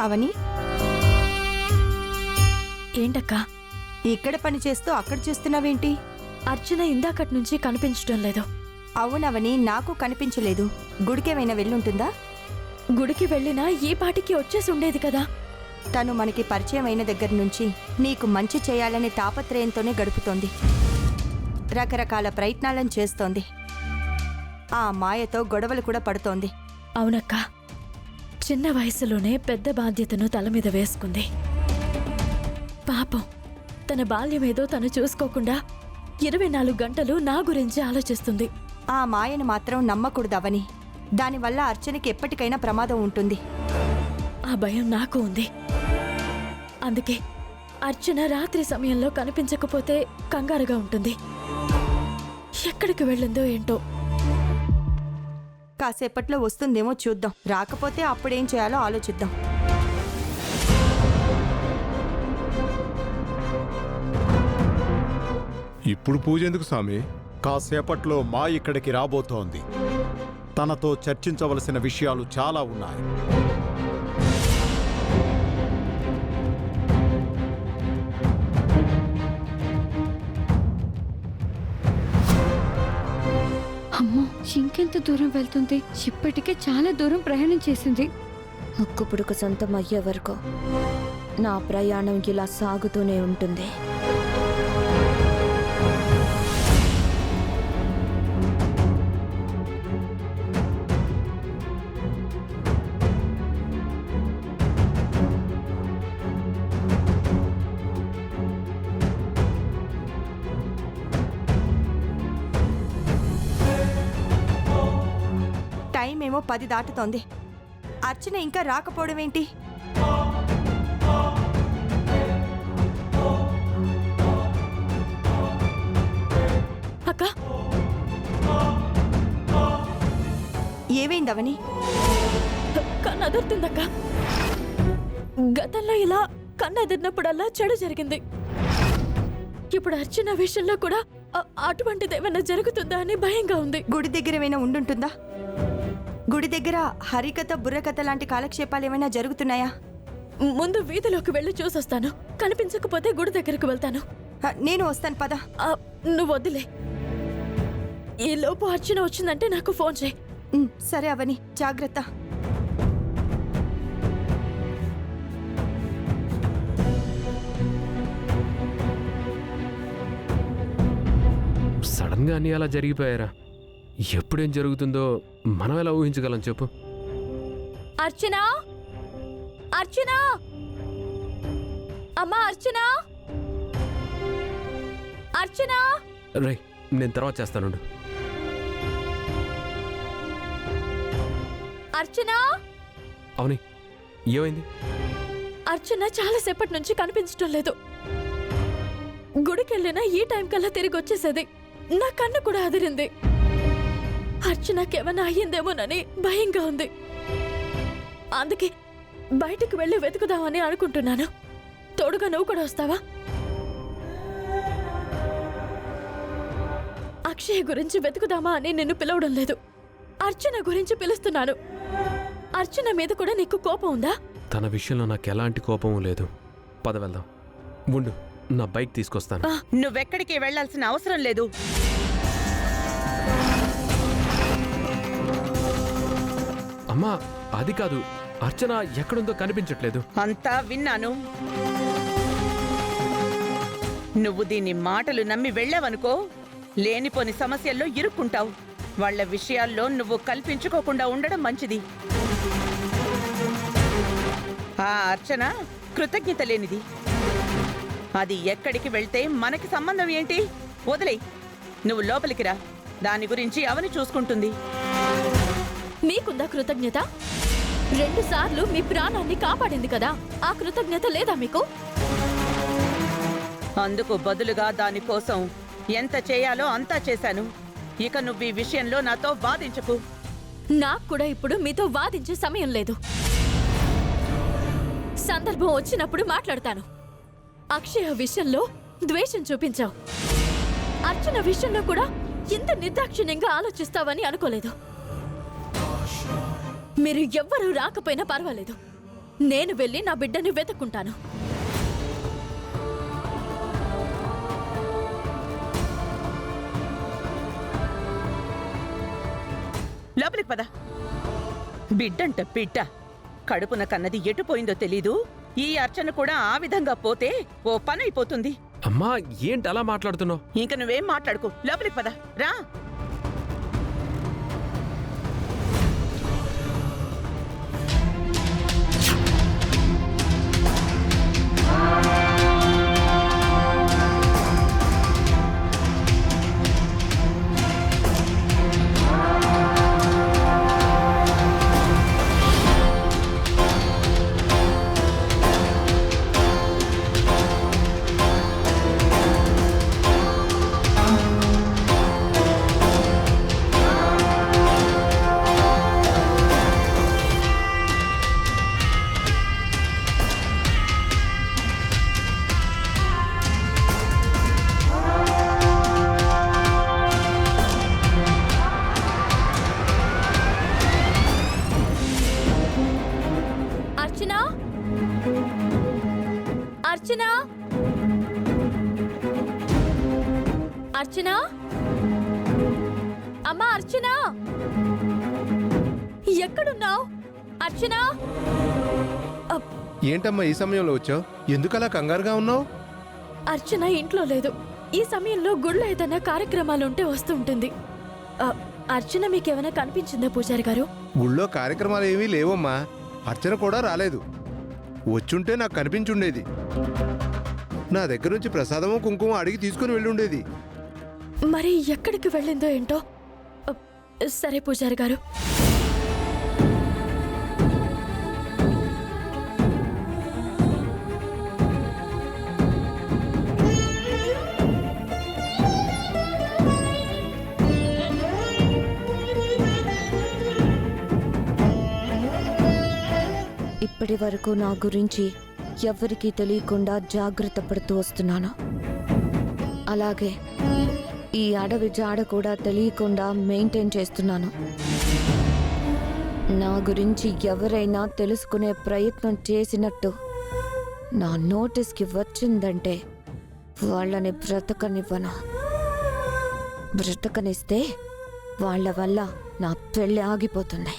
అవని, ఏంటక్కా ఇక్కడ పని చేస్తూ అక్కడ చూస్తున్నావేంటి? అర్చన ఇందాకటి నుంచి కనిపించడం లేదు. అవునవని, నాకు కనిపించలేదు. గుడికేమైనా వెళ్ళుంటుందా? గుడికి వెళ్ళినా ఈ పాటికి వచ్చేసి ఉండేది కదా. తను మనకి పరిచయం అయిన దగ్గర నుంచి నీకు మంచి చేయాలనే తాపత్రయంతోనే గడుపుతోంది. రకరకాల ప్రయత్నాలను చేస్తోంది. ఆ మాయతో గొడవలు కూడా పడుతోంది. అవునక్కా, చిన్న వయసులోనే పెద్ద బాధ్యతను తల మీద వేసుకుంది. పాపం, తన బాల్యమేదో తను చూసుకోకుండా 24 గంటలు నా గురించి ఆలోచిస్తుంది. ఆ మాయను మాత్రం నమ్మకూడదవని. దానివల్ల అర్చనకి ఎప్పటికైనా ప్రమాదం ఉంటుంది. ఆ భయం నాకు ఉంది. అందుకే అర్చన రాత్రి సమయంలో కనిపించకపోతే కంగారుగా ఉంటుంది. ఎక్కడికి వెళ్ళిందో ఏంటో. కాసేపట్లో వస్తుందేమో చూద్దాం. రాకపోతే అప్పుడేం చేయాలో ఆలోచిద్దాం. ఇప్పుడు పూజ ఎందుకు స్వామి? కాసేపట్లో మా ఇక్కడికి రాబోతోంది. తనతో చర్చించవలసిన విషయాలు చాలా ఉన్నాయి. అమ్మో, ఇంకెంత దూరం వెళ్తుంది? ఇప్పటికే చాలా దూరం ప్రయాణం చేసింది. ముక్కు పుడుకు సొంతం అయ్యే వరకు నా ప్రయాణం ఇలా సాగుతూనే ఉంటుంది. టైం ఏమో 10 దాటుతోంది. అర్చన ఇంకా రాకపోవడం ఏంటి? అక్కా, ఏమైందవని? కన్నదురుతుందక్కా. గతంలో ఇలా కన్నెదిరినప్పుడల్లా చెడు జరిగింది. ఇప్పుడు అర్చన విషయంలో కూడా అటువంటిదేమైనా జరుగుతుందా అని భయంగా ఉంది. గుడి దగ్గర ఏమైనా ఉండుంటుందా? గుడి దగ్గర హరికథ, బుర్రకథ లాంటి కాలక్షేపాలు ఏమైనా జరుగుతున్నాయా? ముందు వీధిలోకి వెళ్ళి చూసొస్తాను. కనిపించకపోతే గుడి దగ్గరకు వెళ్తాను. నేను వస్తాను, పద. నువ్వు వద్దులే. ఈ లోపు అర్చన వచ్చిందంటే నాకు ఫోన్ చేయి. సరే అవని, జాగ్రత్త. సడన్ గా అన్ని అలా జరిగిపోయారా? ఎప్పుడేం జరుగుతుందో మనం ఎలా ఊహించగలం చెప్పు? అర్చన, అర్చన, అమ్మా అర్చన, అర్చన. రై, నేను తర్వాత చేస్తానుండు. అర్చన, అవుని, ఏమైంది? అర్చన చాలాసేపటి నుంచి కనిపించడం లేదు. గుడికెళ్ళినా ఈ టైం కల్లా తిరిగి వచ్చేసేది. నా కన్ను కూడా అదిరింది. అర్చనకేమైనా అయ్యిందేమోనని భయంగా ఉంది. అందుకే బయటికి వెళ్ళి వెతుకుదామని అనుకుంటున్నాను. తోడుగా నువ్వు కూడా వస్తావా? అక్షయ్ గురించి వెతుకుదామా అని నిన్ను పిలవడం లేదు, అర్చన గురించి పిలుస్తున్నాను. అర్చన మీద కూడా నీకు కోపం ఉందా? తన విషయంలో నాకు ఎలాంటి కోపం లేదు. పద వెళ్దాం. ఉండు, నా బైక్ తీసుకొస్తాను. నువ్వెక్కడికి వెళ్లాల్సిన అవసరం లేదు. అమ్మా, అది కాదు. అర్చన ఎక్కడుందో కనిపించట్లేదు. అంతా విన్నాను. నువ్వు దీన్ని మాటలు నమ్మి వెళ్ళావనుకో, లేనిపోని సమస్యల్లో ఇరుక్కుంటావు. వాళ్ల విషయాల్లో నువ్వు కల్పించుకోకుండా ఉండడం మంచిది. ఆ అర్చన కృతజ్ఞత లేనిది. అది ఎక్కడికి వెళ్తే మనకి సంబంధం ఏంటి? వదిలేయ్, నువ్వు లోపలికి రా. దాని గురించి అవని చూసుకుంటుంది. మీకుందా కృతజ్ఞత? 2 సార్లు మీ ప్రాణాన్ని కాపాడింది కదా, ఆ కృతజ్ఞత లేదా మీకు? అందుకు బదులుగా దానికోసం ఎంత చేయాలో అంతా చేశాను. ఇక నువ్వు ఈ విషయంలో నాతో వాదించకు. నాకు కూడా ఇప్పుడు మీతో వాదించే సమయం లేదు. సందర్భం వచ్చినప్పుడు మాట్లాడతాను. అక్షయ విషయంలో ద్వేషం చూపించావు. అర్చన విషయంలో కూడా ఇంత నిర్దాక్షిణ్యంగా ఆలోచిస్తావని అనుకోలేదు. మీరు ఎవ్వరూ రాకపోయినా పర్వాలేదు, నేను వెళ్ళి నా బిడ్డని వెతుక్కుంటాను. లోపలికి పద. బిడ్డంట బిడ్డ కడుపున కన్నది ఎటుపోయిందో తెలీదు. ఈ అర్చన కూడా ఆ విధంగా పోతే ఓ పని అయిపోతుంది. అమ్మా ఏంటి అలా మాట్లాడుతున్నావు? ఇంక నువ్వేం మాట్లాడుకో, లోపలికి పద. రా. అర్చన, అర్చన, అర్చన, అమ్మా అర్చన, ఎక్కడున్నావు? అర్చన! ఏంటమ్మా ఈ సమయంలో వచ్చావు? ఎందుకలా కంగారుగా ఉన్నావు? అర్చన ఇంట్లో లేదు. ఈ సమయంలో గుడిలో ఏదైనా కార్యక్రమాలుంటే వస్తూ ఉంటుంది. అర్చన మీకేమైనా కనిపించిందా పూజారి గారు? గుళ్ళో కార్యక్రమాలు ఏమీ లేవమ్మా. అర్చన కూడా రాలేదు. వచ్చుంటే నాకు కనిపించుండేది. నా దగ్గర నుంచి ప్రసాదము కుంకుమ అడిగి తీసుకుని వెళ్ళుండేది. మరి ఎక్కడికి వెళ్ళిందో ఏంటో. సరే పూజారి గారు. ఇప్పటి వరకు నా గురించి ఎవరికీ తెలియకుండా జాగ్రత్త పడుతూ వస్తున్నాను. అలాగే ఈ అడవి జాడ కూడా తెలియకుండా మెయింటైన్ చేస్తున్నాను. నా గురించి ఎవరైనా తెలుసుకునే ప్రయత్నం చేసినట్టు నా నోటీస్కి వచ్చిందంటే వాళ్ళని బ్రతకనివ్వను. బ్రతకనిస్తే వాళ్ళ వల్ల నా పెళ్ళి ఆగిపోతుంది.